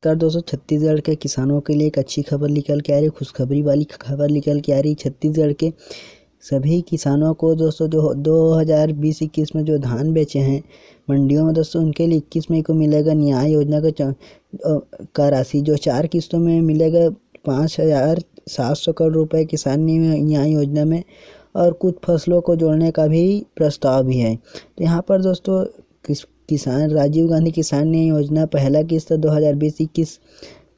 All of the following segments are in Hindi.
नमस्कार दोस्तों, छत्तीसगढ़ के किसानों के लिए एक अच्छी खबर निकल के आ रही है। खुशखबरी वाली खबर निकल के आ रही है। छत्तीसगढ़ के सभी किसानों को दोस्तों जो 2020-21 में जो धान बेचे हैं मंडियों में दोस्तों, उनके लिए 21 मई को मिलेगा न्याय योजना का राशि, जो 4 किस्तों में मिलेगा। 5,700 करोड़ रुपए किसान न्याय योजना में, और कुछ फसलों को जोड़ने का भी प्रस्ताव भी है। तो यहाँ पर दोस्तों किसान राजीव गांधी किसान न्याय योजना पहला किस्त 2020-21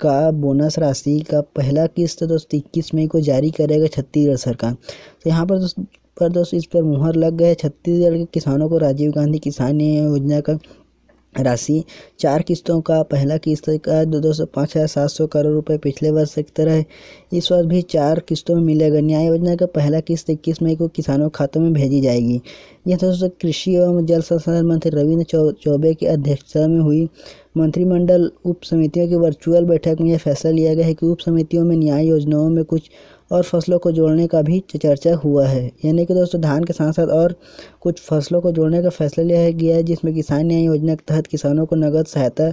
का बोनस राशि का पहला किस्त दोस्तों 21 मई को जारी करेगा छत्तीसगढ़ सरकार। तो यहाँ पर दोस्तों इस पर मुहर लग गए। छत्तीसगढ़ के किसानों को राजीव गांधी किसान न्याय योजना का राशि 4 किस्तों का पहला किस्त का 5,700 करोड़ रुपए पिछले वर्ष की तरह इस वर्ष भी 4 किस्तों में मिलेगा। न्याय योजना का पहला किस्त 21 मई को किसानों के खातों में भेजी जाएगी। यह दोस्तों कृषि एवं जल संसाधन मंत्री रविंद्र चौबे की अध्यक्षता में हुई मंत्रिमंडल उप समितियों की वर्चुअल बैठक में यह फैसला लिया गया है कि उप समितियों में न्याय योजनाओं में कुछ और फसलों को जोड़ने का भी चर्चा हुआ है। यानी कि दोस्तों धान के साथ साथ और कुछ फसलों को जोड़ने का फैसला लिया गया है, जिसमें किसान न्याय योजना के तहत किसानों को नगद सहायता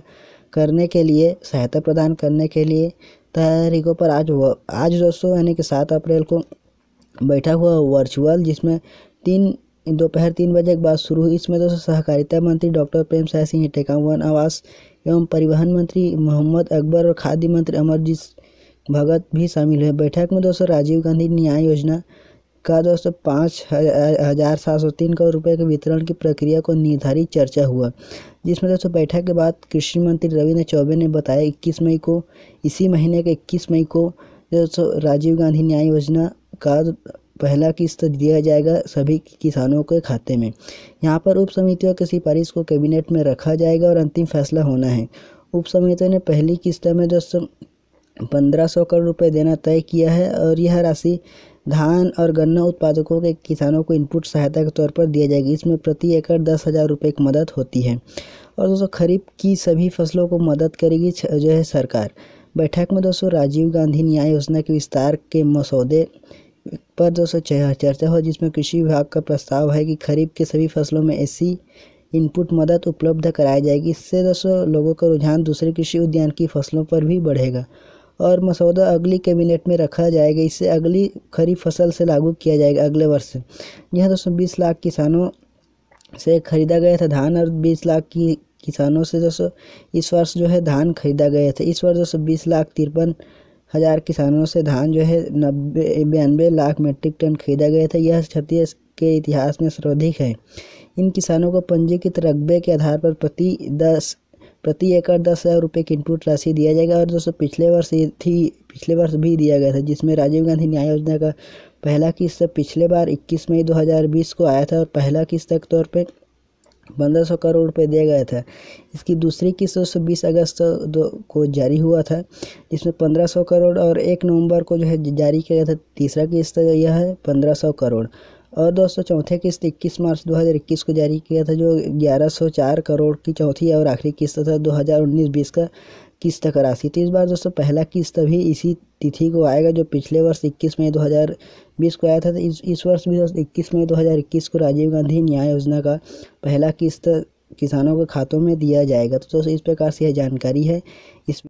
प्रदान करने के लिए तैयारियों पर आज दोस्तों यानी कि 7 अप्रैल को बैठा हुआ वर्चुअल, जिसमें दोपहर 3 बजे के बाद शुरू हुई। इसमें दोस्तों सहकारिता मंत्री डॉक्टर प्रेमसाय सिंह टेकाम, वन आवास एवं परिवहन मंत्री मोहम्मद अकबर और खाद्य मंत्री अमरजीत भगत भी शामिल हुए। बैठक में दोस्तों राजीव गांधी न्याय योजना का दोस्तों 5,703 करोड़ रुपए के वितरण की प्रक्रिया को निर्धारित चर्चा हुआ, जिसमें दोस्तों बैठक के बाद कृषि मंत्री रविंद्र चौबे ने बताया इसी महीने के 21 मई को दोस्तों राजीव गांधी न्याय योजना का पहला किस्त दिया जाएगा सभी किसानों के खाते में। यहाँ पर उप समितियों की सिफारिश को कैबिनेट में रखा जाएगा और अंतिम फैसला होना है। उप समितियों ने पहली किस्त में दोस्तों 1,500 करोड़ रुपए देना तय किया है, और यह राशि धान और गन्ना उत्पादकों के किसानों को इनपुट सहायता के तौर पर दिया जाएगी। इसमें प्रति एकड़ 10,000 रुपये की मदद होती है। और दोस्तों खरीफ की सभी फसलों को मदद करेगी जो है सरकार। बैठक में दोस्तों राजीव गांधी न्याय योजना के विस्तार के मसौदे पर दोस्तों चर्चा हो, जिसमें कृषि विभाग का प्रस्ताव है कि खरीफ के सभी फसलों में ऐसी इनपुट मदद उपलब्ध कराई जाएगी। इससे दोस्तों लोगों का रुझान दूसरे कृषि उद्यान की फसलों पर भी बढ़ेगा, और मसौदा अगली कैबिनेट में रखा जाएगा। इसे अगली खरीफ फसल से लागू किया जाएगा अगले वर्ष से। यह दोस्तों 20 लाख किसानों से खरीदा गया था धान, और 20 लाख की किसानों से दोस्तों इस वर्ष जो है धान खरीदा गया था। इस वर्ष दोस्तों 20,53,000 किसानों से धान जो है 92 लाख मीट्रिक टन खरीदा गया था। यह छत्तीसगढ़ के इतिहास में सर्वाधिक है। इन किसानों को पंजीकृत रकबे के आधार पर प्रति एकड़ 10,000 रुपये की इनपुट राशि दिया जाएगा। और दोस्तों पिछले वर्ष भी दिया गया था, जिसमें राजीव गांधी न्याय योजना का पहला किस्त पिछले बार 21 मई 2020 को आया था, और पहला किस्त के तौर पे 1,500 करोड़ रुपए दिया गया था। इसकी दूसरी किस्त 20 अगस्त को जारी हुआ था, जिसमें 1,500 करोड़, और 1 नवंबर को जो है जारी किया गया था तीसरा किस्त, यह है 1,500 करोड़। और दोस्तों चौथे किस्त 21 मार्च 2021 को जारी किया था, जो 1,104 करोड़ की चौथी और आखिरी किस्त था 2019-20 का किस्त का राशि। तो इस बार दोस्तों पहला किस्त भी इसी तिथि को आएगा, जो पिछले वर्ष 21 मई 2020 को आया था। तो इस वर्ष भी 21 मई 2021 को राजीव गांधी न्याय योजना का पहला किस्त किसानों के खातों में दिया जाएगा। तो दोस्तों इस प्रकार से यह जानकारी है। इस